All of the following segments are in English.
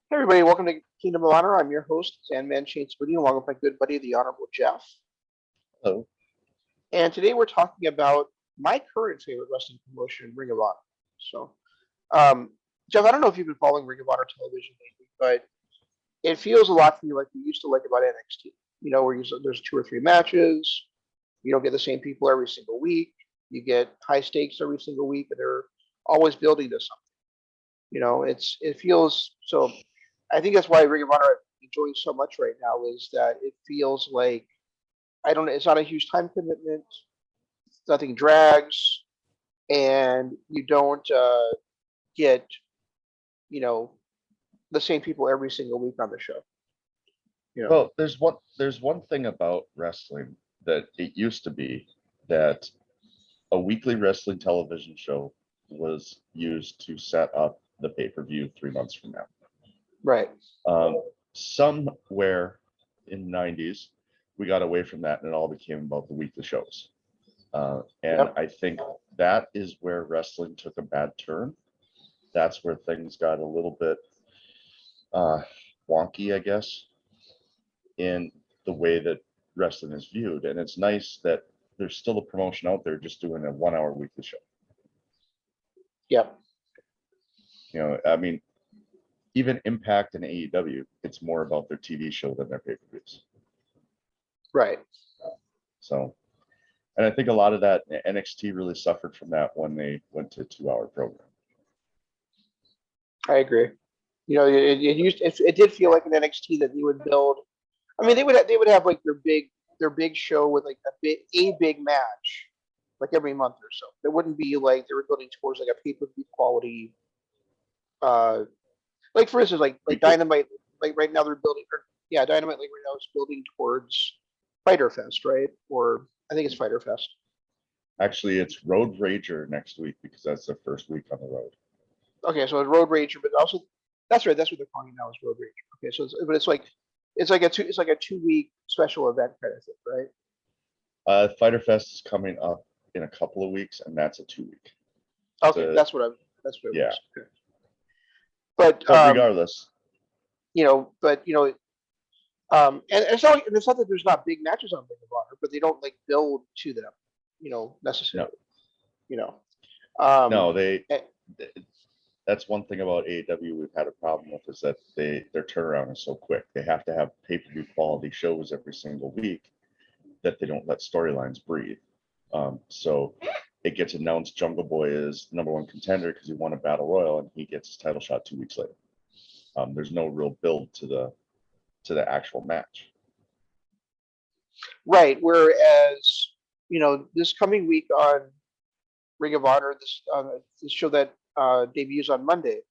Hey everybody, welcome to Kingdom of Honor. I'm your host, Sandman Shane Spoody, along with my good buddy, the Honorable Jeff. Hello. And today we're talking about my current favorite wrestling promotion, Ring of Honor. So, um, Jeff, I don't know if you've been following Ring of Honor television lately, but it feels a lot to me like we used to like about NXT. You know, where there's two or three matches, you don't get the same people every single week, you get high stakes every single week, and they're always building to something. It feels so. I think that's why Ring of Honor I'm enjoying so much right now is that it feels like I don't. It's not a huge time commitment. Nothing drags, and you don't get you know the same people every single week on the show. Well, there's one thing about wrestling that it used to be that a weekly wrestling television show was used to set up the pay-per-view 3 months from now. Right. Somewhere in the 90s, we got away from that and it all became about the weekly shows. And Yep. I think that is where wrestling took a bad turn. That's where things got a little bit wonky, I guess, in the way that wrestling is viewed. And it's nice that there's still a promotion out there just doing a 1 hour weekly show. Yep. I mean, even Impact and AEW, it's more about their TV show than their pay-per-views. Right. So, and I think a lot of that NXT really suffered from that when they went to a 2 hour program. I agree. It did feel like an NXT that you would build. I mean, they would have like their big show with like a big match like every month or so. It wouldn't be like they were building towards like a pay-per-view quality. Uh, like for instance, like Dynamite, like right now they're building. Dynamite like right now is building towards Fighter Fest, right? Or I think it's Fighter Fest. Actually, it's Road Rager next week because that's their first week on the road. Okay, so it's Road Rager, but also that's right. That's what they're calling it now is Road Rager. Okay, so it's like a 2 week special event kind of thing, right? Fighter Fest is coming up in a couple of weeks, and that's a 2 week. Okay, that's what it yeah. was. Okay. But regardless, and it's not that there's not big matches on Ring of Honor, but they don't like build to them, necessarily. No, that's one thing about AEW we've had a problem with is that their turnaround is so quick. They have to have pay-per-view quality shows every single week that they don't let storylines breathe. So it gets announced Jungle Boy is #1 contender because he won a battle royal and he gets his title shot 2 weeks later. There's no real build to the actual match. Right. Whereas, this coming week on Ring of Honor, this show that debuts on Monday,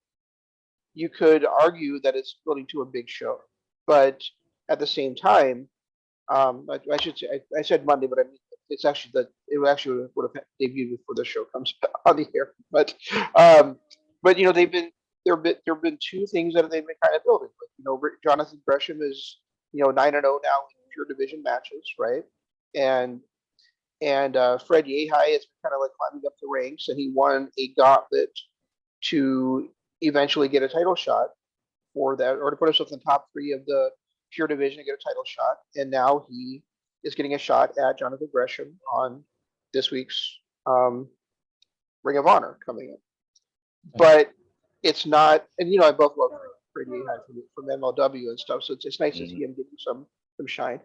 you could argue that it's building to a big show, but at the same time, I should say I said Monday, but I mean it's actually that it actually would have debuted before the show comes on the air. But there've been two things that they've been kind of building. Like, Jonathan Gresham is 9-0 now in pure division matches, right? And Fred Yehi has been kind of like climbing up the ranks, and he won a gauntlet to eventually get a title shot for that, or to put himself in the top 3 of the pure division to get a title shot. And now he is getting a shot at Jonathan Gresham on this week's Ring of Honor coming in. But it's not, and I both love Fred Yehi from MLW and stuff, so it's nice to see him getting some shine.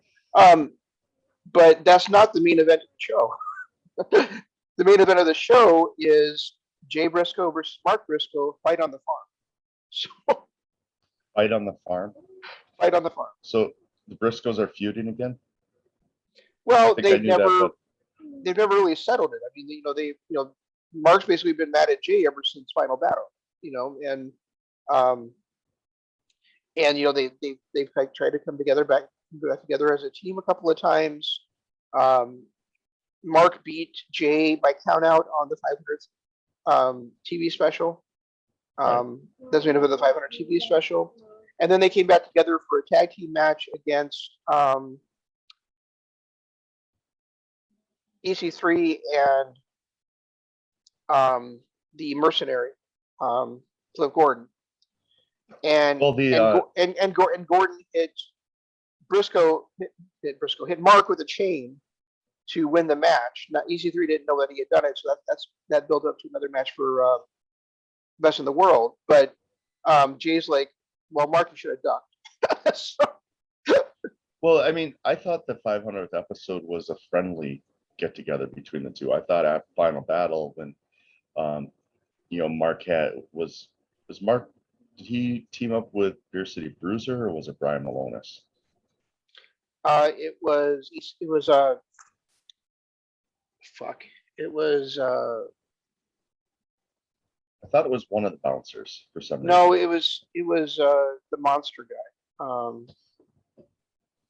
But that's not the main event of the show. The main event of the show is Jay Briscoe versus Mark Briscoe, fight on the farm. So, fight on the farm? Fight on the farm. So the Briscoes are feuding again? Well, they've never really settled it. I mean, Mark's basically been mad at Jay ever since Final Battle, and they've tried to come back together as a team a couple of times. Mark beat Jay by count out on the 500th TV special. That's been over the 500 TV special, and then they came back together for a tag team match against EC3 and the Mercenary, Flip Gordon. and Well, the Gordon hit hit Mark with a chain to win the match. Now EC3 didn't know that he had done it, so that built up to another match for best in the world. But Jay's like, well, Mark, you should have ducked. So, well, I mean, I thought the 500th episode was a friendly get together between the two. I thought at Final Battle when Mark was Mark, did he team up with Beer City Bruiser or was it Brian Malonis? it was fuck. It was I thought it was one of the bouncers for some reason. no, it was the monster guy.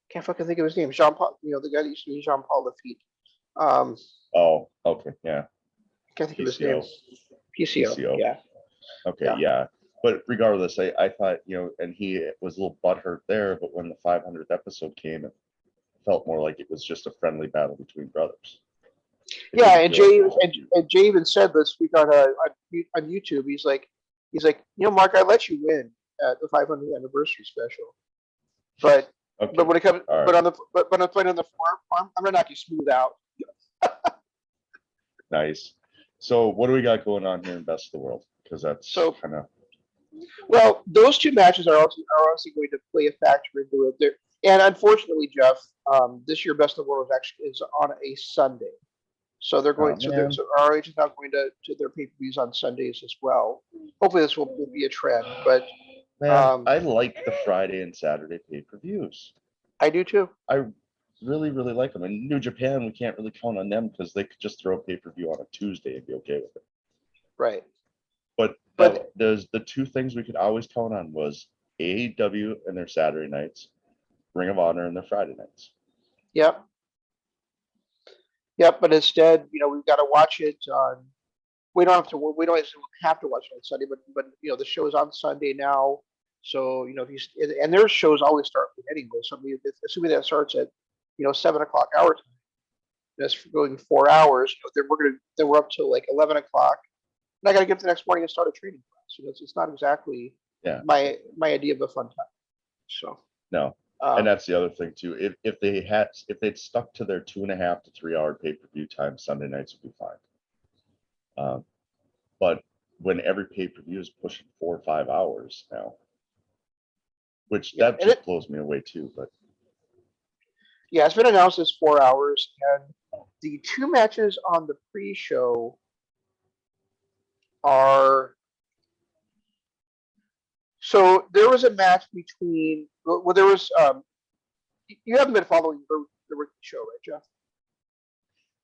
Can't fucking think of his name. Jean Paul, the guy that used to be Jean Paul Lafitte. Oh, okay, yeah. Can't think of his name. PCO. Yeah. Okay, yeah. But regardless, I thought, and he was a little butthurt there, but when the 500th episode came, it felt more like it was just a friendly battle between brothers. Yeah, and Jay even said this week on YouTube. He's like, Mark, I let you win at the 500th anniversary special, but when it comes, right. but when I'm playing on the farm, I'm gonna knock you smooth out. Nice. So what do we got going on here in Best of the World? Because that's kind of. Well, those two matches are also going to play a factor into it. And unfortunately, Jeff, this year Best of the World is on a Sunday. So they're going. So ROH is now going to their pay-per-views on Sundays as well. Hopefully, this will be a trend. But I like the Friday and Saturday pay-per-views. I do too. I really, really like them. In New Japan, we can't really count on them because they could just throw a pay-per-view on a Tuesday and be okay with it. Right. But there's the two things we could always count on was AEW and their Saturday nights, Ring of Honor and their Friday nights. Yep. Yep, but instead, we've got to watch it on. We don't have to watch it on Sunday, but the show is on Sunday now. So and their shows always start anyway. So assuming that starts at 7 o'clock our time, that's going 4 hours. We're up till like 11 o'clock, and I got to get up the next morning and start a training class. It's not exactly my idea of a fun time. So no. And that's the other thing too. If they'd stuck to their 2.5 to 3 hour pay-per-view time, Sunday nights would be fine. But when every pay-per-view is pushing 4 or 5 hours now, which that just blows me away too. But yeah, it's been announced as 4 hours, and the two matches on the pre-show are. So there was a match between. Well, there was. You haven't been following the rookie show, right, Jeff?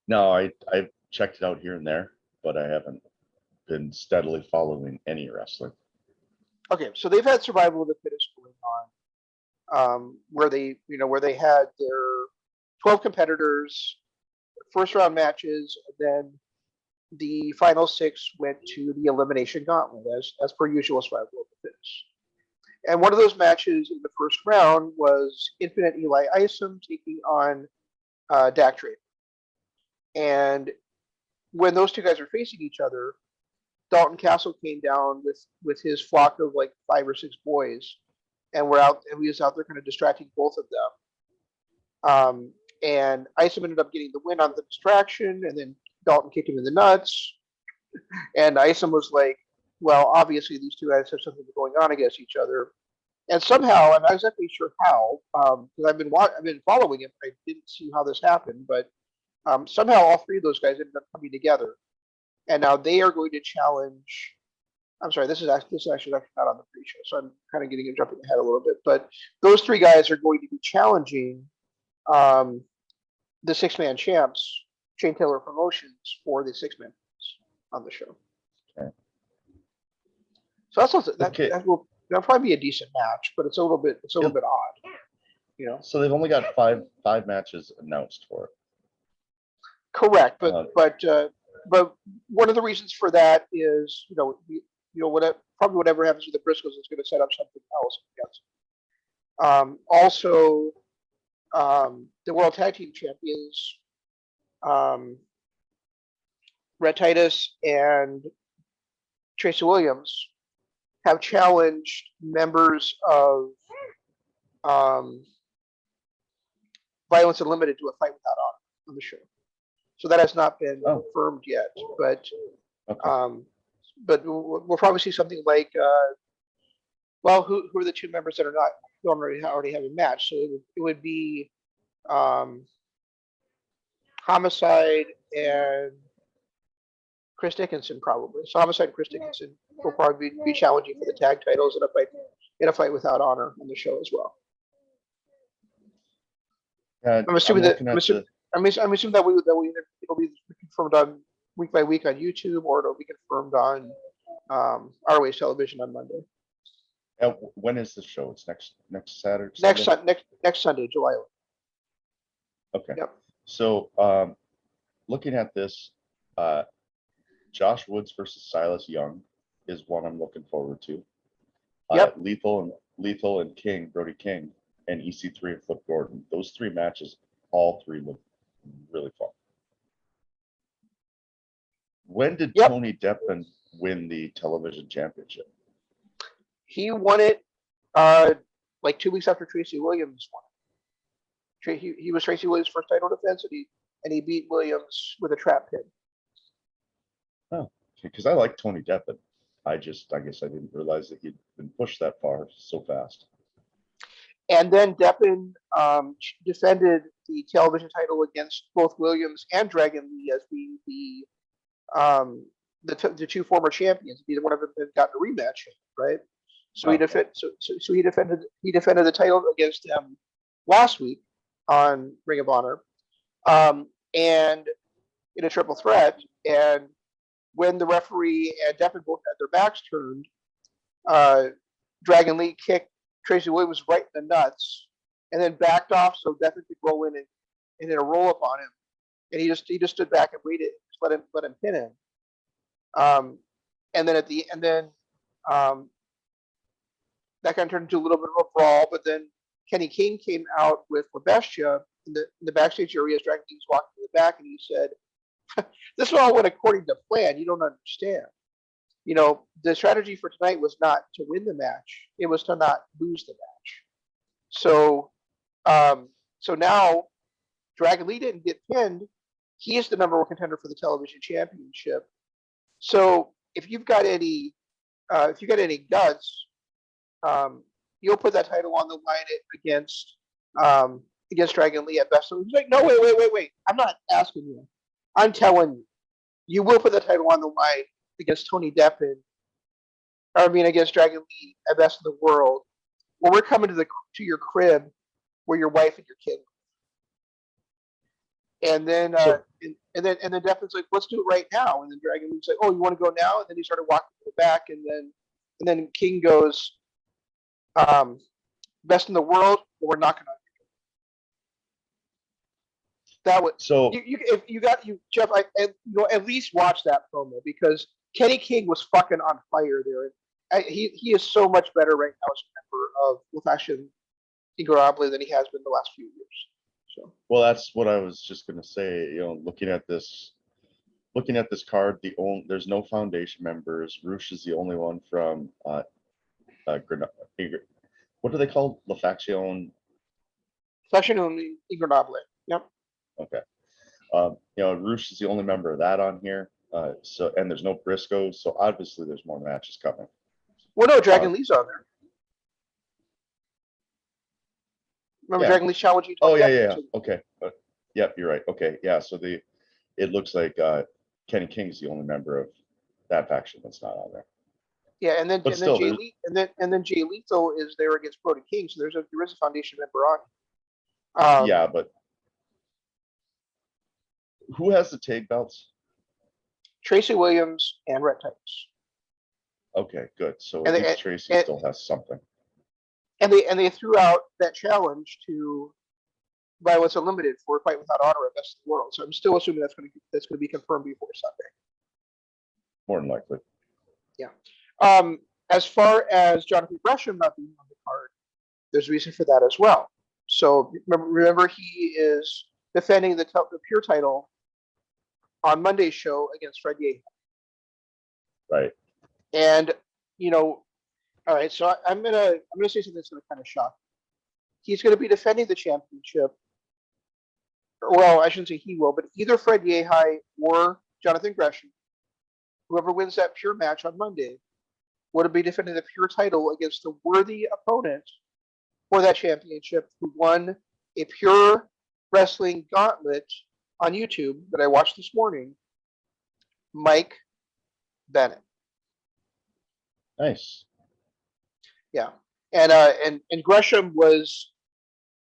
No, I've checked it out here and there, but I haven't been steadily following any wrestling. Okay, so they've had Survival of the Fittest going on, where they had their 12 competitors, first round matches, and then the final 6 went to the elimination gauntlet as per usual Survival of the Fittest. And one of those matches in the first round was Infinite Eli Isom taking on Dak Draper. And when those two guys were facing each other, Dalton Castle came down with his flock of like 5 or 6 boys, and he was out there kind of distracting both of them. And Isom ended up getting the win on the distraction, and then Dalton kicked him in the nuts. And Isom was like, well, obviously these two guys have something going on against each other. And somehow, I'm not exactly sure how, because I've been following it. I didn't see how this happened, but somehow all 3 of those guys ended up coming together, and now they are going to challenge. I'm sorry, this is actually not on the pre-show, so I'm kind of jumping ahead a little bit. But those 3 guys are going to be challenging the 6-man champs, Shane Taylor Promotions, for the 6-man on the show. Okay. So that'll probably be a decent match, but it's a little bit odd. So they've only got five matches announced for it. Correct, but one of the reasons for that is whatever happens with the Briscoes is going to set up something else. Yes. Also, the World Tag Team Champions, Red Titus and Tracy Williams, have challenged members of Violence Unlimited to a fight without honor on the show. So that has not been confirmed yet, but we'll probably see something like, well, who are the two members that are not don't already have a match? So it would be Homicide and Chris Dickinson probably. So Homicide and Chris Dickinson will probably be challenging for the tag titles in a fight without honor on the show as well. I'm assuming that it'll be confirmed on week by week on YouTube, or it'll be confirmed on ROH television on Monday. When is the show? It's next Saturday. Next Sunday, July 11th. Okay. Yep. So looking at this, Josh Woods versus Silas Young is one I'm looking forward to. Yep. Lethal and King, Brody King, and EC3 and Flip Gordon. Those three matches, all three look really fun. When did Tony Deppen win the television championship? He won it like 2 weeks after Tracy Williams won it. He was Tracy Williams' first title defense, and he beat Williams with a trap pin. Oh, because I like Tony Deppen. I guess I didn't realize that he'd been pushed that far so fast. And then Deppen defended the television title against both Williams and Dragon Lee as being the two former champions. Neither one of them had gotten a rematch, right? So he defended the title against them last week on Ring of Honor, and in a triple threat. And when the referee and Deppen both had their backs turned, Dragon Lee kicked Tracy Williams right in the nuts, and then backed off so Deppen could roll in and hit a roll up on him. And he just stood back and waited, let him pin him. And then that kind of turned into a little bit of a brawl. But then Kenny King came out with LaBestia in the backstage area as Dragon Lee was walking to the back, and he said, "This all went according to plan. You don't understand. You know, the strategy for tonight was not to win the match; it was to not lose the match." So now Dragon Lee didn't get pinned. He is the number one contender for the television championship. So if you've got any guts, you'll put that title on the line against Dragon Lee at best. So he's like, no, wait. I'm not asking you. I'm telling you, you will put the title on the line against Tony Deppen. Against Dragon Lee at best in the world. When we're coming to your crib where your wife and your kid. And then Deppen's like, let's do it right now. And then Dragon Lee's like, oh, you want to go now? And then he started walking to the back, and then King goes, best in the world, but we're knocking on you. That was so. Jeff, at least watch that promo, because Kenny King was fucking on fire there. He is so much better right now as a member of La Faction Ingobernables than he has been the last few years. So. Well, that's what I was just going to say. Looking at this card, there's no foundation members. Roosh is the only one from what are they called? La Faction Ingobernables. Yep. Okay. Roosh is the only member of that on here. And there's no Briscoe, so obviously there's more matches coming. Well, no, Dragon Lee's on there. Remember Dragon Lee's challenging? Oh, yeah. Okay. Yep, you're right. Okay, yeah. So it looks like Kenny King's the only member of that faction that's not on there. Yeah, and then Jay Lethal is there against Brody King, so there is a foundation member on. Yeah, but who has the tag belts? Tracy Williams and Rhett Titus. Okay, good. So at least Tracy still has something. And they threw out that challenge to Violence Unlimited for a fight without honor at Best of the World. So I'm still assuming that's going to be confirmed before Sunday. More than likely. Yeah. As far as Jonathan Gresham not being on the card, there's a reason for that as well. So remember he is defending the Pure title on Monday's show against Fred Yehi. Right. And All right, so I'm gonna say something that's gonna kind of shock. He's gonna be defending the championship. Well, I shouldn't say he will, but either Fred Yehi or Jonathan Gresham, whoever wins that pure match on Monday, would be defending the pure title against the worthy opponent for that championship who won a pure wrestling gauntlet on YouTube that I watched this morning, Mike Bennett. Nice. Yeah. And Gresham was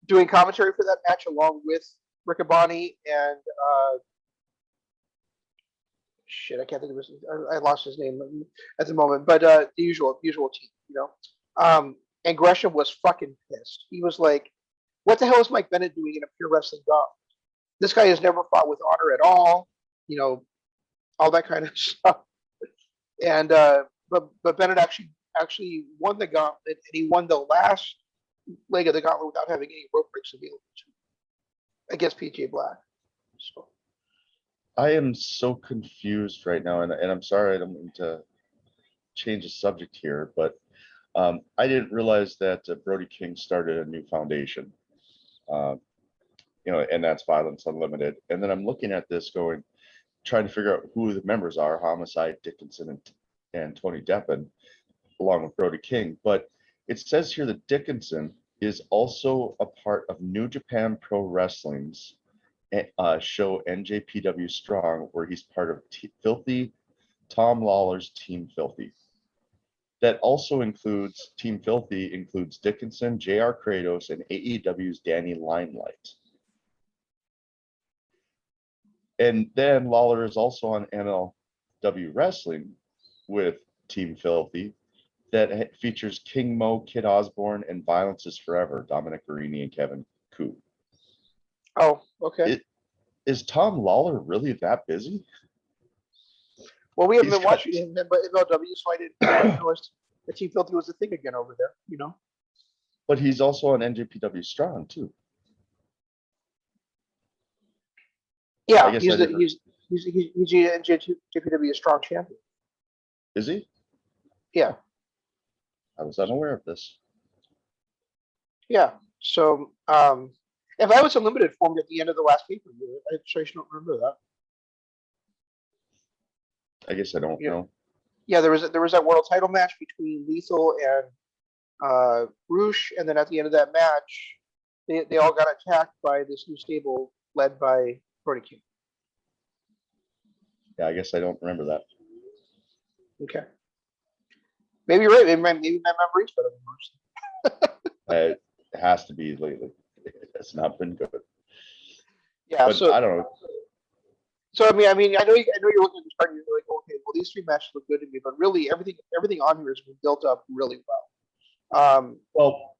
doing commentary for that match along with Riccaboni and shit, I can't think of his. I lost his name at the moment, but the usual team, you know. And Gresham was fucking pissed. He was like, "What the hell is Mike Bennett doing in a pure wrestling gauntlet? This guy has never fought with honor at all, you know, all that kind of stuff." And but Bennett actually won the gauntlet, and he won the last leg of the gauntlet without having any rope breaks available to him against PJ Black. So. I am so confused right now, and I'm sorry I don't mean to change the subject here, but I didn't realize that Brody King started a new foundation, you know, and that's Violence Unlimited. And then I'm looking at this going, trying to figure out who the members are, Homicide, Dickinson, and Tony Deppen, along with Brody King. But it says here that Dickinson is also a part of New Japan Pro Wrestling's show NJPW Strong, where he's part of Filthy, Tom Lawler's Team Filthy. That also includes Team Filthy, includes Dickinson, JR Kratos, and AEW's Danny Limelight. And then Lawler is also on MLW Wrestling with Team Filthy, that features King Mo, Kid Osborne, and Violence is Forever, Dominic Guarini and Kevin Koo. Oh, okay. Is Tom Lawler really that busy? Well, we haven't been watching him in MLW, so I didn't notice that Team Filthy was a thing again over there, you know. But he's also on NJPW Strong too. Yeah, he's the NJPW Strong champion. Is he? Yeah. I was unaware of this. Yeah. So, if I was unlimited formed at the end of the last pay-per-view, I actually don't remember that. I guess I don't know. Yeah, there was that world title match between Lethal and Roosh, and then at the end of that match, they all got attacked by this new stable led by Brody King. Yeah, I guess I don't remember that. Okay. Maybe you're right. Maybe my memory's better than yours. It has to be lately. It's not been good. Yeah, but so I don't know. So I mean, I know you're looking at this part and you're like, okay, well, these three matches look good to me, but really everything on here has been built up really well. Well,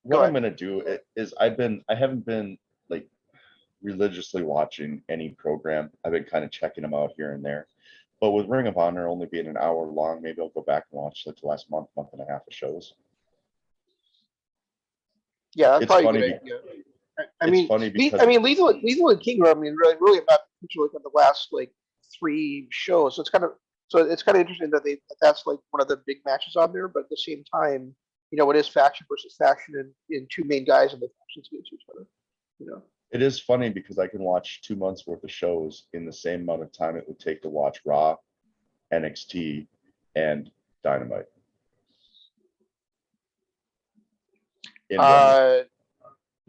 what I'm gonna do is I haven't been like religiously watching any program. I've been kind of checking them out here and there. But with Ring of Honor only being an hour long, maybe I'll go back and watch like the last month and a half of shows. Yeah, that's it's probably funny. A good idea. I mean, because Lethal and King are, I mean, really about like on the last like three shows. So it's kind of interesting that that's like one of the big matches on there. But at the same time, you know, it is faction versus faction, and two main guys in the factions against each other. You know, it is funny because I can watch 2 months worth of shows in the same amount of time it would take to watch Raw, NXT, and Dynamite.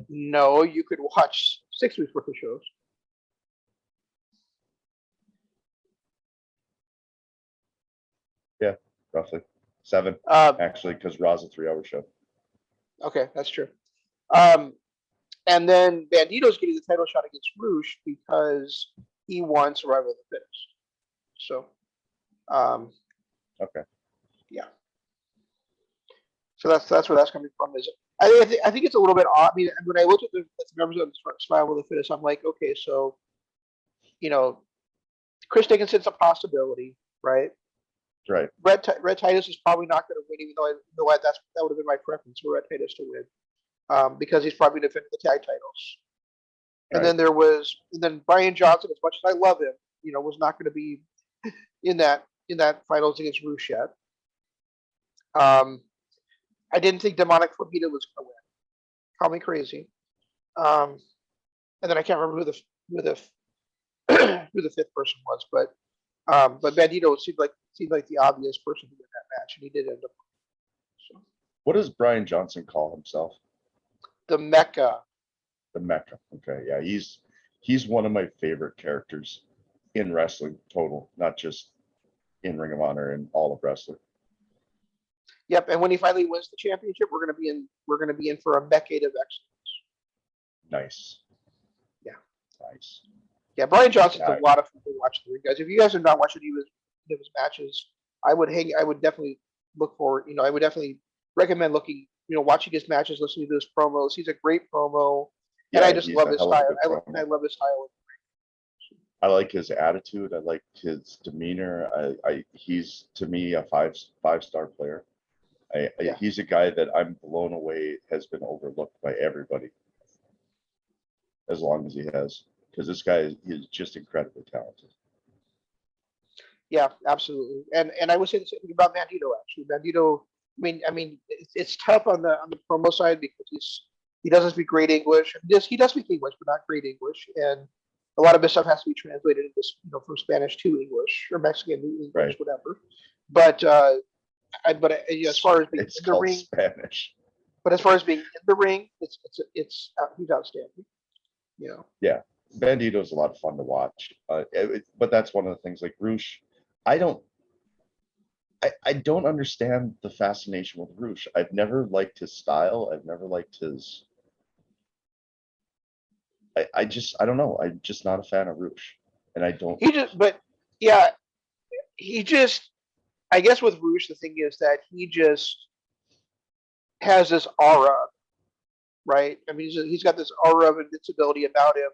No, you could watch 6 weeks worth of shows. Yeah, roughly 7, actually, because Raw's a 3-hour show. Okay, that's true. And then Bandido's getting the title shot against Roosh because he won Survival of the Fittest. So, okay, yeah. So that's where that's coming from. Is I think it's a little bit odd. I mean, when I looked at the members of Survival of the Fittest, I'm like, okay, so, you know, Chris Dickinson's a possibility, right? Right. Red Titus is probably not going to win, even though that would have been my preference for Red Titus to win, because he's probably defending the tag titles. And then then Brian Johnson, as much as I love him, you know, was not going to be in that finals against Roosh yet. I didn't think Demonic Flamita was going to win. Call me crazy. And then I can't remember who the who the fifth person was, but Bandido seemed like the obvious person to win that match, and he did end up. So. What does Brian Johnson call himself? The Mecca. The Mecca. Okay, yeah, he's one of my favorite characters in wrestling total, not just in Ring of Honor and all of wrestling. Yep, and when he finally wins the championship, we're gonna be in for a decade of excellence. Nice. Yeah. Nice. Yeah, Brian Johnson's a lot of fun to watch the ring, guys. If you guys have not watched any of his matches, I would definitely look forward. I would definitely recommend watching his matches, listening to his promos. He's a great promo, and I just love his style. I love his style. I like his attitude. I like his demeanor. He's to me a five-star player. He's a guy that I'm blown away has been overlooked by everybody as long as he has, because this guy is just incredibly talented. Yeah, absolutely. And I would say the same thing about Bandido. Actually, Bandido. I mean, it's tough on the promo side because he doesn't speak great English. He does speak English, but not great English, and a lot of his stuff has to be translated into from Spanish to English or Mexican to English, right. Whatever. But as far as being in the ring, Spanish. But as far as being in the ring, he's outstanding. Yeah, Bandido's a lot of fun to watch. But that's one of the things. Like Roosh, I don't understand the fascination with Roosh. I've never liked his style. I've never liked his. I don't know. I'm just not a fan of Roosh, and I don't. I guess with Roosh, the thing is that he just has this aura, right? I mean, he's got this aura of invincibility about him.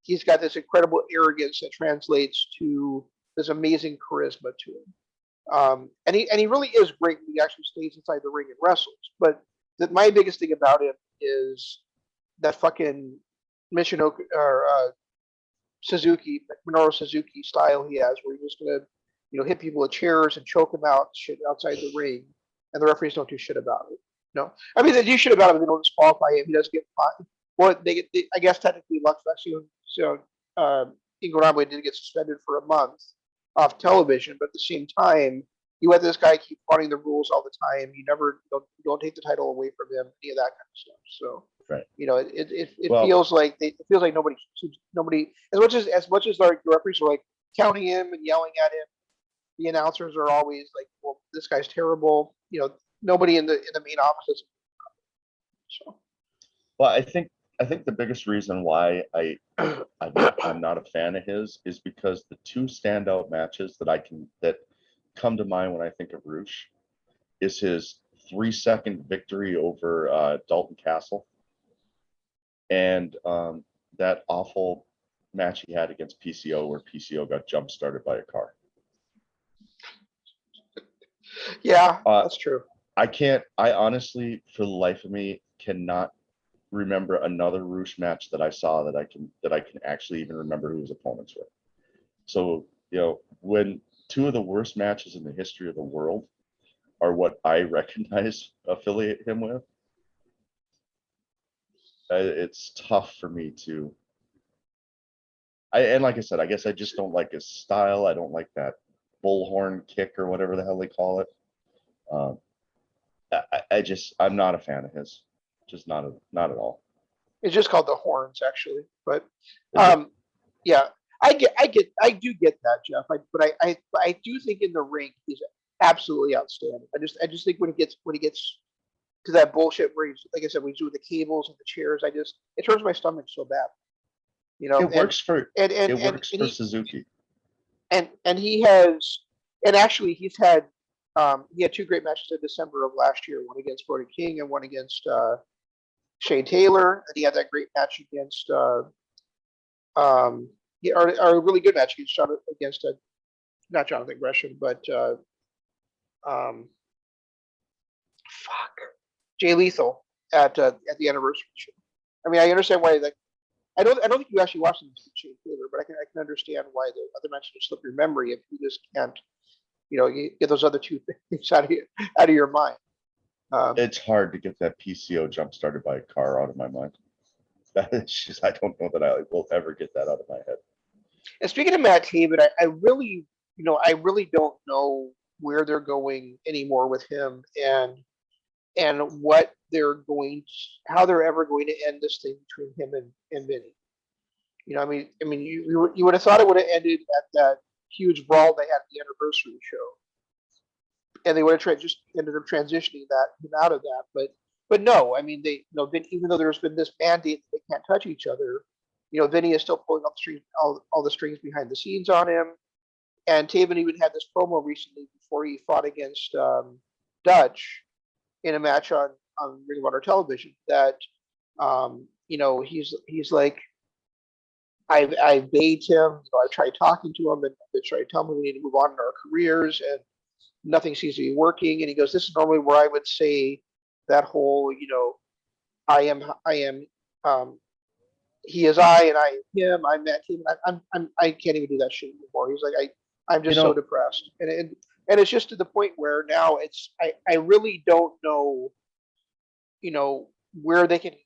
He's got this incredible arrogance that translates to this amazing charisma to him. And he really is great when he actually stays inside the ring and wrestles. But my biggest thing about him is that fucking Michinoku or Minoru Suzuki style he has, where he's just gonna hit people with chairs and choke them out shit outside the ring, and the referees don't do shit about it. I mean, they do shit about him. They don't disqualify him. He doesn't get fined. Well, I guess technically, Lux Ingoramwe did get suspended for a month off television, but at the same time, you let this guy keep running the rules all the time. You never don't take the title away from him, any of that kind of stuff. So, right. It feels like nobody as much as like the referees are like counting him and yelling at him. The announcers are always like, "Well, this guy's terrible." Nobody in the main office is. So. Well, I think the biggest reason why I'm not a fan of his is because the two standout matches that come to mind when I think of Roosh is his 3-second victory over Dalton Castle and that awful match he had against PCO where PCO got jump started by a car. Yeah, that's true. I honestly, for the life of me, cannot remember another Roosh match that I saw that I can actually even remember who his opponents were. So, when two of the worst matches in the history of the world are what I affiliate him with, it's tough for me to. And like I said, I guess I just don't like his style. I don't like that bullhorn kick or whatever the hell they call it. I'm not a fan of his. Just not at all. It's just called the horns, actually. But yeah, I do get that, Jeff. But I do think in the ring he's absolutely outstanding. I just think when he gets to that bullshit where he's, like I said, when he's doing the cables and the chairs, it turns my stomach so bad. It works for Suzuki. And he has, and actually he's had he had 2 great matches in December of last year, one against Brody King and one against Shane Taylor, and he had that great match against or a really good match against not Jonathan Gresham, but Jay Lethal at the anniversary show. I mean, I understand why. Like, I don't think you actually watched this with Shane Taylor, but I can understand why the other matches just slip your memory if you just can't you get those other two things out of your mind. It's hard to get that PCO jump started by a car out of my mind. That is just, I don't know that I will ever get that out of my head. And speaking of Matt Taven, I really, I really don't know where they're going anymore with him, and what how they're ever going to end this thing between him and Vinny. You would have thought it would have ended at that huge brawl they had at the anniversary show, and they would have just ended up transitioning him out of that. But no, I mean, even though there's been this mandate that they can't touch each other, Vinny is still pulling all the strings behind the scenes on him. And Taven even had this promo recently before he fought against Dutch in a match on Ring of Honor television that he's like, I begged him, I tried talking to him and I tried telling him we need to move on in our careers, and nothing seems to be working. And he goes, this is normally where I would say that whole, I am he is I and I am him. I met him. I can't even do that shit anymore. He's like, I'm just so depressed, and it's just to the point where now I really don't know, where they can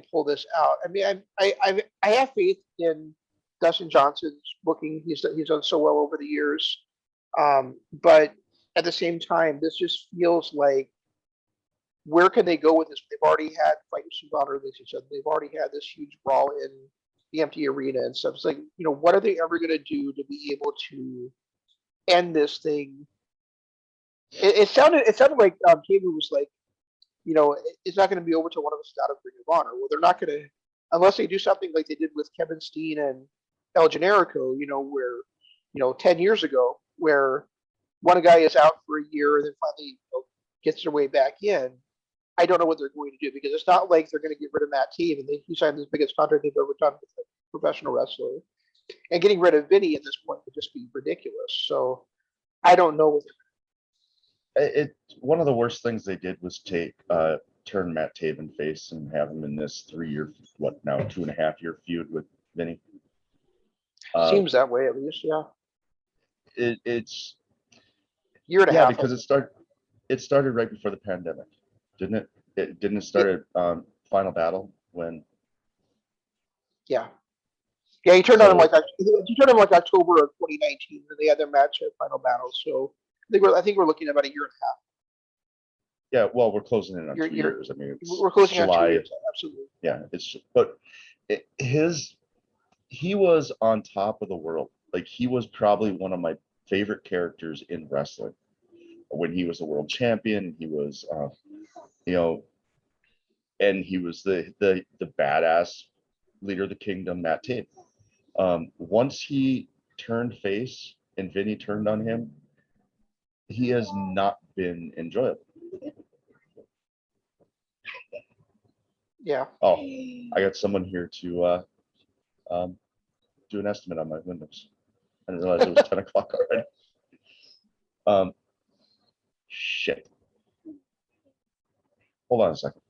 pull this out. I mean, I have faith in Dustin Johnson's booking. He's done so well over the years, but at the same time, this just feels like, where can they go with this? They've already had fights with honor against each other. They've already had this huge brawl in the empty arena and stuff. It's like, what are they ever going to do to be able to end this thing? It sounded like Taven was like, it's not going to be over till one of us is out of Ring of Honor. Well, they're not going to, unless they do something like they did with Kevin Steen and El Generico, where, 10 years ago, where one guy is out for a year and then finally gets their way back in. I don't know what they're going to do, because it's not like they're going to get rid of Matt Taven. He signed the biggest contract they've ever done with a professional wrestler. And getting rid of Vinny at this point would just be ridiculous. So I don't know what one of the worst things they did was turn Matt Taven face and have him in this 3-year, 2.5-year feud with Vinny. Seems that way, at least, yeah. It's year and a half. Because it started right before the pandemic, didn't it? It didn't start at Final Battle when. Yeah, he turned on him like October of 2019, and they had their match at Final Battle. So I think we're looking at about a year and a half. Yeah, well, we're closing in on 2 years. I mean, we're closing July. on 2 years, absolutely. Yeah, he was on top of the world. Like, he was probably one of my favorite characters in wrestling when he was a world champion. He was, and he was the badass leader of the kingdom, Matt Taven. Once he turned face and Vinny turned on him, he has not been enjoyable. Yeah. Oh, I got someone here to do an estimate on my windows. I didn't realize it was 10 o'clock already. Shit. Hold on a second.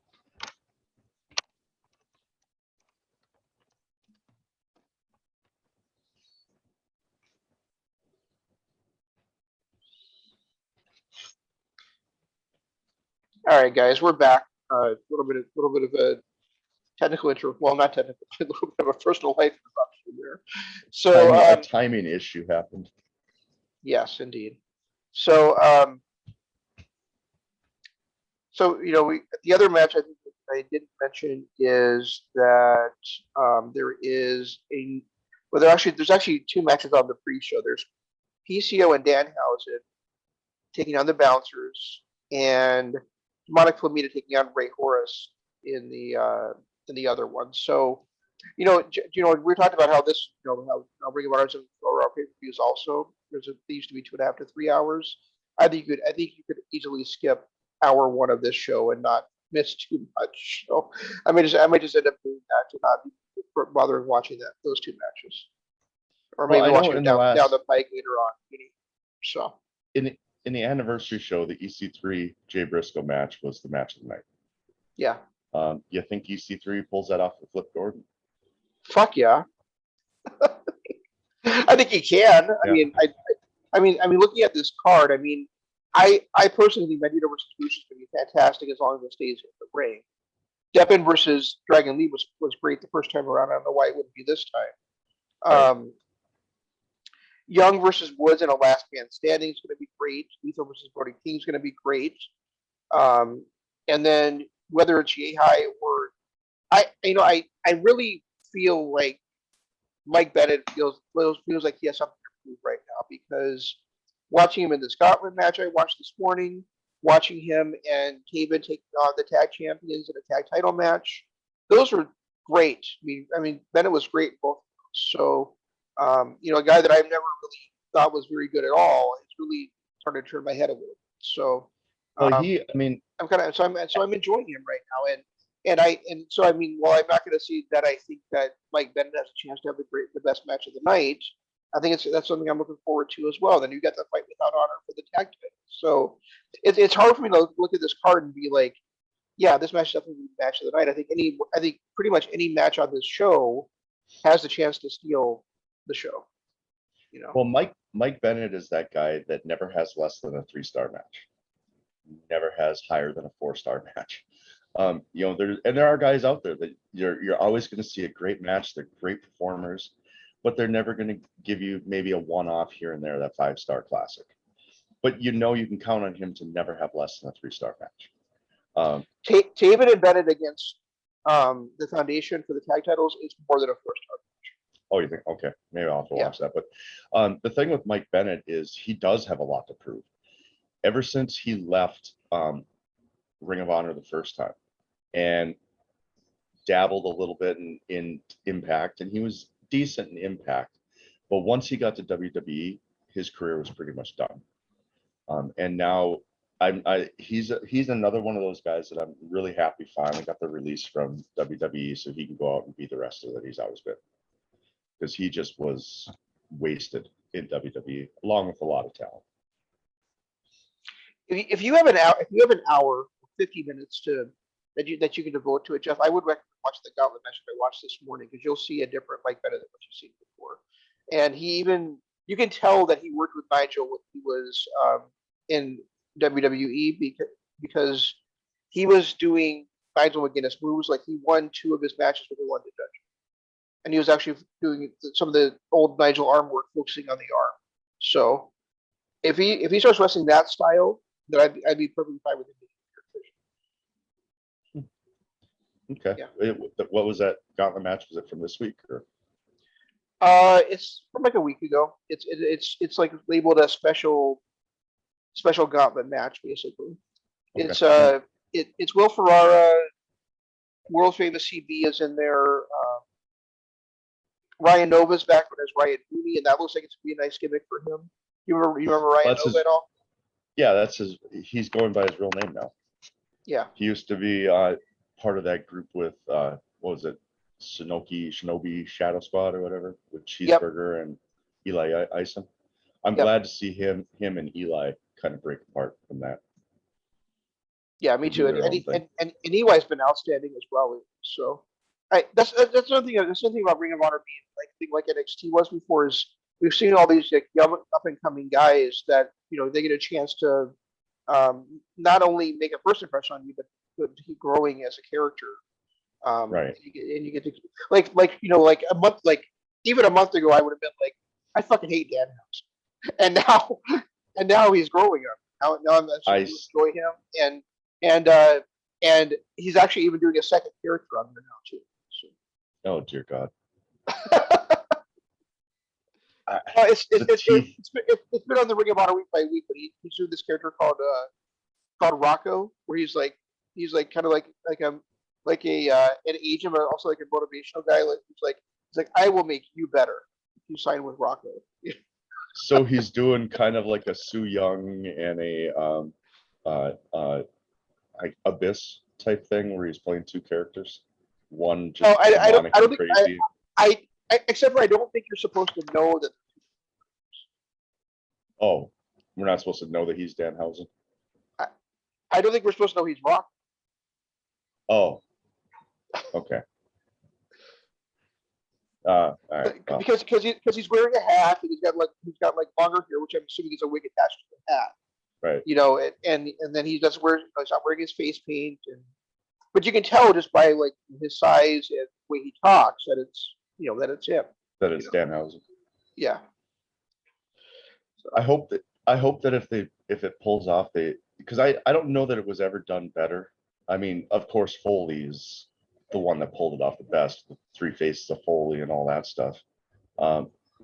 All right, guys, we're back. A little bit of a technical intro. Well, not technical, a little bit of a personal life interruption there. So a timing issue happened. Yes, indeed. So the other match I think I didn't mention is that there's actually 2 matches on the pre-show. There's PCO and Danhausen taking on the Bouncers, and Monica Flamita taking on Ray Horace in the other one. So, we were talking about how this, how Ring of Honor or our pay-per-views also. They used to be 2.5 to 3 hours. I think you could easily skip hour 1 of this show and not miss too much. So I might just end up doing that to not be bothering watching those 2 matches, or maybe watching it down the pike later on. So in the anniversary show, the EC3 Jay Briscoe match was the match of the night. Yeah. You think EC3 pulls that off with Flip Gordon? Fuck yeah. I think he can. I mean, looking at this card, I personally think Bandido versus Bush is going to be fantastic as long as it stays in the ring. Deppen versus Dragon Lee was great the first time around. I don't know why it wouldn't be this time. Right. Young versus Woods in a last man standing is going to be great. Lethal versus Brody King is going to be great. And then whether it's Yehai or I really feel like Mike Bennett feels like he has something to prove right now because watching him in the Scotland match I watched this morning, watching him and Taven take on the tag champions in a tag title match, those were great. Bennett was great in both of those. So, a guy that I've never really thought was very good at all, it's really started to turn my head a little bit. So, Well, I'm enjoying him right now, while I'm not going to see that I think that Mike Bennett has a chance to have the best match of the night, I think that's something I'm looking forward to as well. Then you got the fight without honor for the tag title. So it's hard for me to look at this card and be like, yeah, this match is definitely the match of the night. I think pretty much any match on this show has the chance to steal the show. Well, Mike Bennett is that guy that never has less than a 3-star match. Never has higher than a 4-star match. There are guys out there that you're always going to see a great match. They're great performers, but they're never going to give you maybe a one-off here and there, that 5-star classic. But you can count on him to never have less than a 3-star match. Taven and Bennett against the Foundation for the tag titles is more than a 4-star match. Oh, you think? Okay, maybe I'll have to watch that. But the thing with Mike Bennett is he does have a lot to prove. Ever since he left Ring of Honor the first time and dabbled a little bit in Impact, and he was decent in Impact, but once he got to WWE, his career was pretty much done. And now he's another one of those guys that I'm really happy finally got the release from WWE so he can go out and be the wrestler that he's always been, because he just was wasted in WWE along with a lot of talent. If you have an hour, 50 minutes that you can devote to it, Jeff, I would recommend watching the Gauntlet match that I watched this morning because you'll see a different Mike Bennett than what you've seen before. And you can tell that he worked with Nigel when he was in WWE because he was doing Nigel McGuinness moves. Like he won 2 of his matches with the one judge, and he was actually doing some of the old Nigel arm work, focusing on the arm. So if he starts wrestling that style, then I'd be perfectly fine with him. Okay. Yeah. What was that Gauntlet match? Was it from this week or? It's from like a week ago. It's like labeled a special Gauntlet match basically. Okay. It's Will Ferrara, world famous CB is in there. Ryan Nova's back as Ryan Mooney, and that looks like it's gonna be a nice gimmick for him. You remember Ryan Nova at all? Yeah, he's going by his real name now. Yeah. He used to be part of that group with what was it, Shinobi Shadow Squad or whatever, with Cheeseburger and Eli Isom. I'm glad to see him and Eli kind of break apart from that. Yeah, me too. And Eli's been outstanding as well. So that's another thing. That's something about Ring of Honor being like NXT was before, is we've seen all these like young up and coming guys that they get a chance to not only make a first impression on you, but to keep growing as a character. Right. And you get to like a month, like even a month ago, I would have been like, I fucking hate Danhausen, and now he's growing up. Now I'm starting to enjoy him, and he's actually even doing a second character on there now too. So. Oh dear God. It's been on the Ring of Honor week by week, but he's doing this character called Rocco, where he's like kind of like an agent, but also like a motivational guy. Like he's like I will make you better if you sign with Rocco. So he's doing kind of like a Su Yung and a Abyss type thing where he's playing 2 characters. One just I don't think crazy. I except for I don't think you're supposed to know that. Oh, we're not supposed to know that he's Danhausen? I don't think we're supposed to know he's Rock. Oh, okay. Well, because he's wearing a hat and he's got like longer hair, which I'm assuming is a wig attached to the hat. right. You know, and then he doesn't wear, he's not wearing his face paint, and but you can tell just by like his size and the way he talks that it's that it's him. That it's Danhausen. Yeah. So. I hope that if it pulls off, because I don't know that it was ever done better. I mean, of course, Foley's the one that pulled it off the best, the three faces of Foley and all that stuff.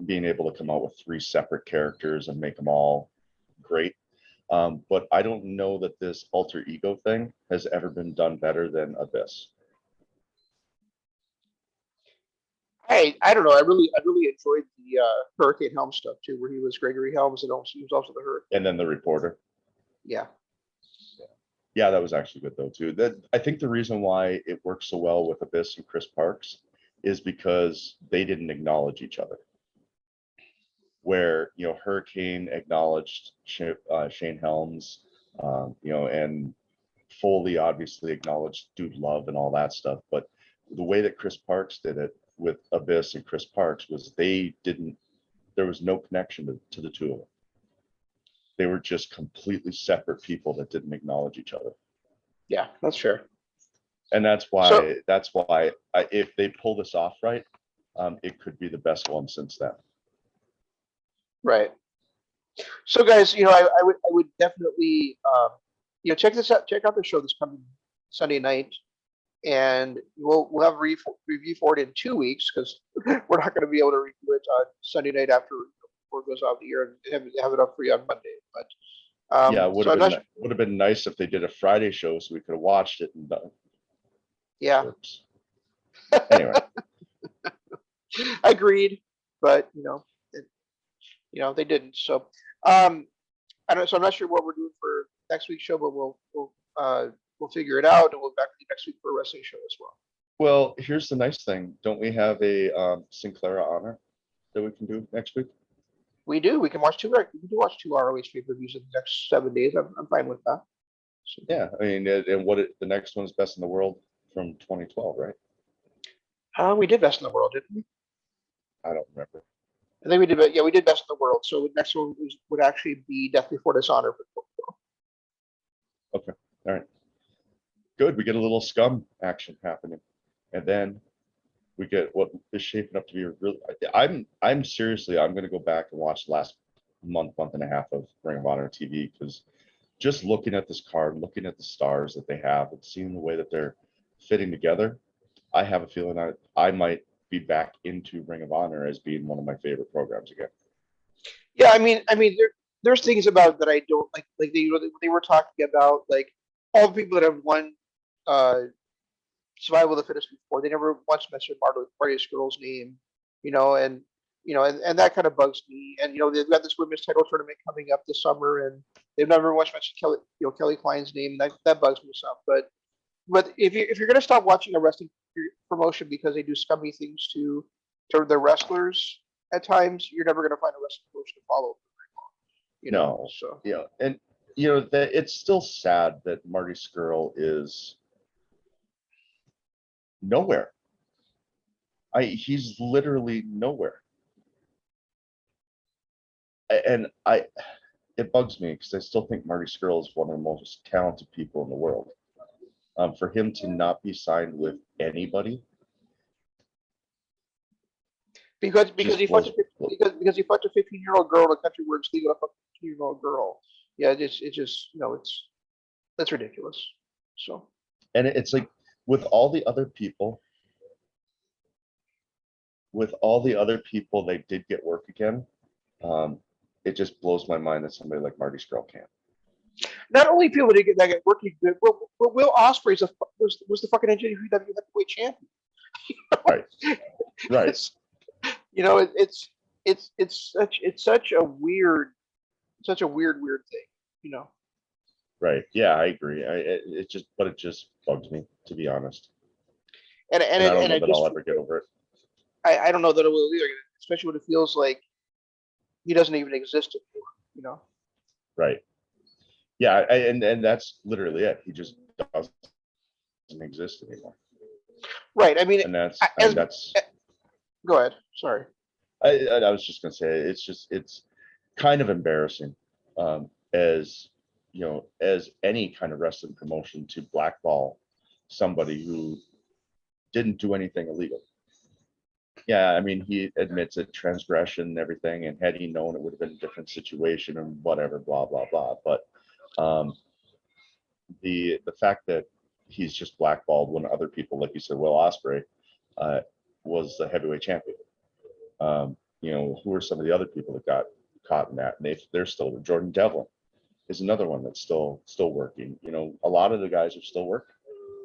Being able to come out with three separate characters and make them all great. But I don't know that this alter ego thing has ever been done better than Abyss. I don't know. I really enjoyed the Hurricane Helm stuff too, where he was Gregory Helms and also he was also the Hurricane. And then the reporter. Yeah. Yeah, that was actually good though too. That I think the reason why it works so well with Abyss and Chris Parks is because they didn't acknowledge each other. Where Hurricane acknowledged Shane Helms, and Foley obviously acknowledged Dude Love and all that stuff. But the way that Chris Parks did it with Abyss and Chris Parks was there was no connection to the two of them. They were just completely separate people that didn't acknowledge each other. Yeah, that's fair. And that's why if they pull this off right, it could be the best one since then. Right. So guys, I would definitely check this out. Check out the show this coming Sunday night, and we'll have a review for it in 2 weeks because we're not going to be able to review it on Sunday night after before it goes off the air and have it up for you on Monday. But yeah, it would have been nice if they did a Friday show so we could have watched it and done. Yeah. Oops. Anyway. Agreed, but they didn't. So I don't. So I'm not sure what we're doing for next week's show, but we'll figure it out, and we'll be back with you next week for a wrestling show as well. Well, here's the nice thing. Don't we have a Sinclair Honor that we can do next week? We do. We can watch two. We can watch two ROH pay-per-views in the next 7 days. I'm fine with that. So. Yeah, I mean, and the next one's Best in the World from 2012, right? We did Best in the World, didn't we? I don't remember. I think we did. Yeah, we did Best in the World. So the next one would actually be Death Before Dishonor. Okay. All right. Good. We get a little scum action happening, and then we get what is shaping up to be a really. I'm seriously. I'm going to go back and watch the last month and a half of Ring of Honor TV because just looking at this card, looking at the stars that they have, and seeing the way that they're fitting together, I have a feeling that I might be back into Ring of Honor as being one of my favorite programs again. Yeah, I mean, there's things about that I don't like. Like they were talking about like all the people that have won Survival of the Fittest before. They never once mentioned Marty Scurll's name, and that kind of bugs me. And they've got this women's title tournament coming up this summer, and they've never once mentioned Kelly Klein's name, and that bugs me some. But if you're gonna stop watching a wrestling promotion because they do scummy things to their wrestlers at times, you're never gonna find a wrestling promotion to follow. No. So yeah, and that it's still sad that Marty Scurll is nowhere. He's literally nowhere. And it bugs me because I still think Marty Scurll is one of the most talented people in the world. For him to not be signed with anybody because he fought a 15-year-old girl in a country where it's legal to fuck a 15-year-old girl. Yeah, it's just that's ridiculous. So and it's like with all the other people they did get work again. It just blows my mind that somebody like Marty Scurll can't. Not only people that get working good, but Will Ospreay was the fucking NJPW heavyweight champion. Right. It's such a weird thing, Right. Yeah, I agree. It just bugs me, to be honest. And I don't know that I'll ever get over it. I don't know that it will either, especially when it feels like he doesn't even exist anymore, Right. Yeah, and that's literally it. He just doesn't exist anymore. Right. I mean, and that's go Go ahead. Sorry. I was just gonna say it's kind of embarrassing, as you know, as any kind of wrestling promotion to blackball somebody who didn't do anything illegal. Yeah, I mean, he admits it, transgression and everything, and had he known, it would have been a different situation and whatever, blah blah blah. But um, the fact that he's just blackballed when other people, like you said, Will Ospreay, uh, was the heavyweight champion. You know, who are some of the other people that got caught in that? And they're still. Jordan Devlin is another one that's still working. You know, a lot of the guys are still working,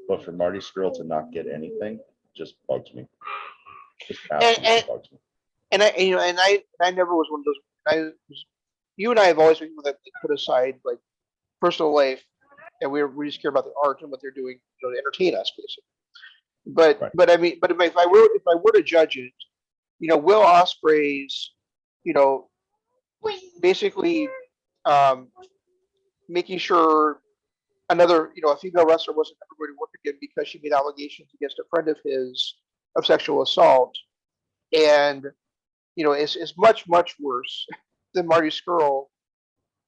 but for Marty Skrull to not get anything just bugs me. Just absolutely bugs me. And I never was one of those. You and I have always been people that put aside like personal life, and we just care about the art and what they're doing, you know, to entertain us, basically. Right. But I mean, but if I were to judge it, you know, Will Ospreay's, you know, basically um, making sure another, you know, a female wrestler wasn't ever going to work again because she made allegations against a friend of his of sexual assault, and you know, is much worse than Marty Skrull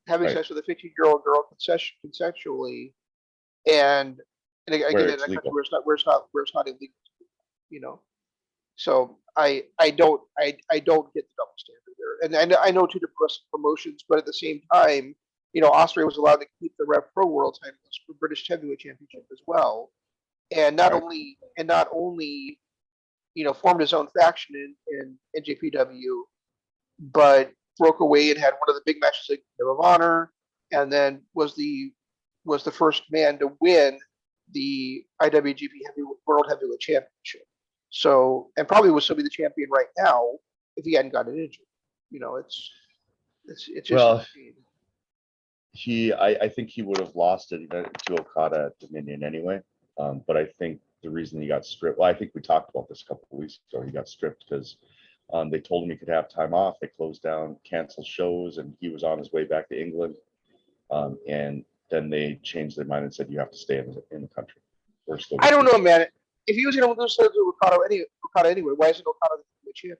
having Right. sex with a 15-year-old girl consensually, and again Where in it's that country legal. where it's not illegal, you know. So I don't get the double standard there, and I know two different wrestling promotions, but at the same time, you know, Ospreay was allowed to keep the Rev Pro World titles for British Heavyweight Championship as well, and Right. not only you know formed his own faction in NJPW, but broke away and had one of the big matches like of Honor, and then was the first man to win the IWGP World Heavyweight Championship. So, and probably would still be the champion right now if he hadn't gotten injured. You know, it's just Well, insane. I think he would have lost it to Okada at Dominion anyway. But I think the reason he got stripped, well, I think we talked about this a couple of weeks ago. He got stripped because they told him he could have time off. They closed down, canceled shows, and he was on his way back to England. And then they changed their mind and said, you have to stay in the country. We're still. I don't know, man. If he was going to lose to Okada anyway, why isn't Okada the champion?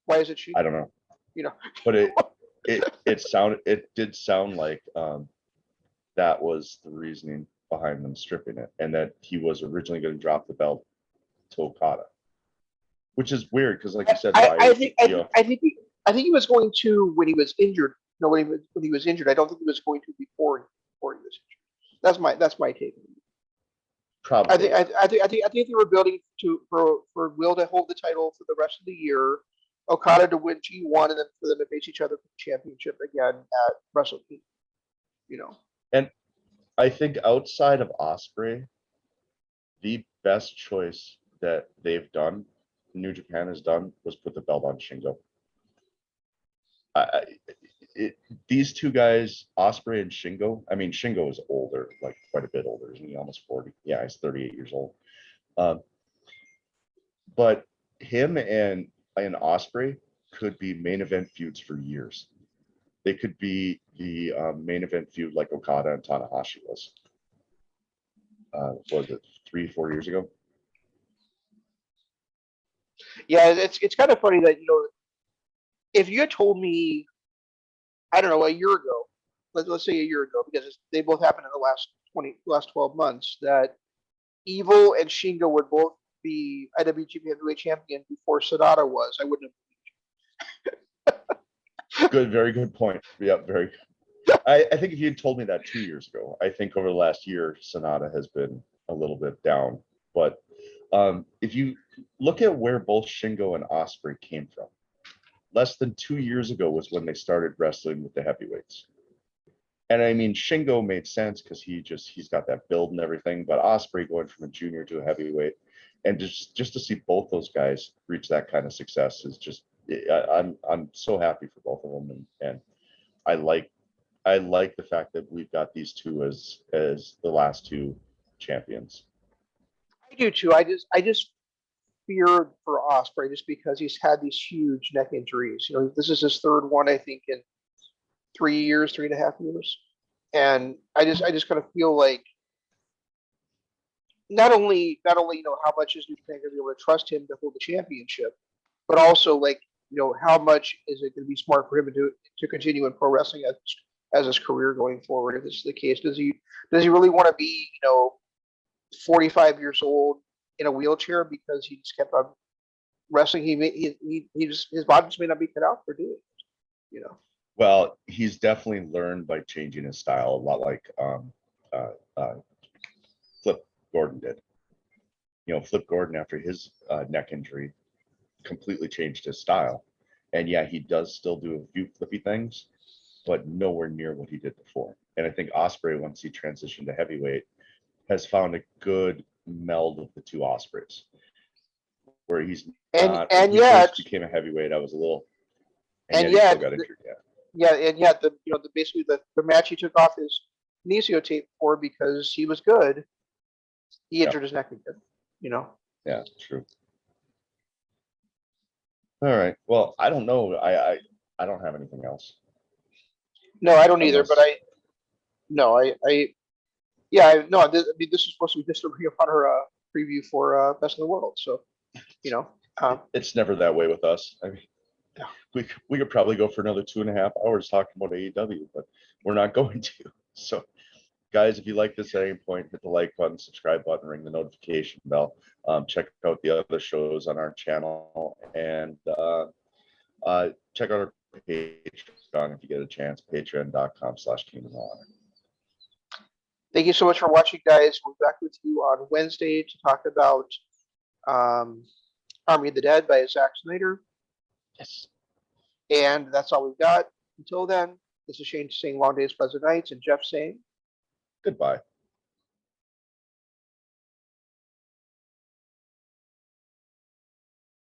Why is it she? I don't know. You know, But it did sound like that was the reasoning behind them stripping it, and that he was originally going to drop the belt to Okada, which is weird because, like you said, I think he was going to when he was injured. No, when he was injured, I don't think he was going to before he was injured. That's my take. probably. I think they were building for Will to hold the title for the rest of the year, Okada to win G1, and then for them to face each other for the championship again at WrestleMania. You know, And I think outside of Ospreay, the best choice that they've done, New Japan has done, was put the belt on Shingo. These two guys, Ospreay and Shingo. I mean, Shingo is older, like quite a bit older. Isn't he almost 40? Yeah, he's 38 years old. But him and Ospreay could be main event feuds for years. They could be the main event feud like Okada and Tanahashi was. Was it 3-4 years ago? yeah, it's kind of funny that you know if you had told me, I don't know, a year ago, let's say a year ago, because they both happened in the last 12 months, that Evil and Shingo would both be IWGP Heavyweight Champion before Sonata was, I wouldn't have. Good, very good point. Yeah, very good. I think if you had told me that 2 years ago, I think over the last year, Sonata has been a little bit down. But if you look at where both Shingo and Ospreay came from, less than 2 years ago was when they started wrestling with the heavyweights. And I mean, Shingo made sense because he's got that build and everything. But Ospreay going from a junior to a heavyweight, and just to see both those guys reach that kind of success is just I'm so happy for both of them, and I like the fact that we've got these two as the last two champions. I do too. I just feared for Ospreay just because he's had these huge neck injuries. You know, this is his third one, I think, in 3 years, 3.5 years. And I just kind of feel like not only you know how much is New Japan going to be able to trust him to hold the championship, but also like, how much is it going to be smart for him to continue in pro wrestling as his career going forward? If this is the case, does he really want to be 45 years old in a wheelchair because he just kept on wrestling? His body just may not be cut out for doing it. Well, he's definitely learned by changing his style a lot, like Flip Gordon did. Flip Gordon, after his neck injury, completely changed his style. And yeah, he does still do a few flippy things, but nowhere near what he did before. And I think Ospreay, once he transitioned to heavyweight, has found a good meld of the two Ospreys, where he's not. When he first became a heavyweight, I was a little, and yet he still got injured. Basically the match he took off his kinesio tape for because he was good, he injured his neck again. Yeah, true. All right. Well, I don't know. I don't have anything else. No, I don't either. But no, this is supposed to be just a Ring of Honor preview for Best in the World. So, it's never that way with us. I mean, we could probably go for another 2.5 hours talking about AEW, but we're not going to. So, guys, if you like this at any point, hit the like button, subscribe button, ring the notification bell. Check out the other shows on our channel, and check out our Patreon if you get a chance. Patreon.com/Kingdom of Honor. Thank you so much for watching, guys. We're back with you on Wednesday to talk about Army of the Dead by Zack Snyder. Yes. And that's all we've got. Until then, this is Shane saying long days, pleasant nights, and Jeff saying goodbye.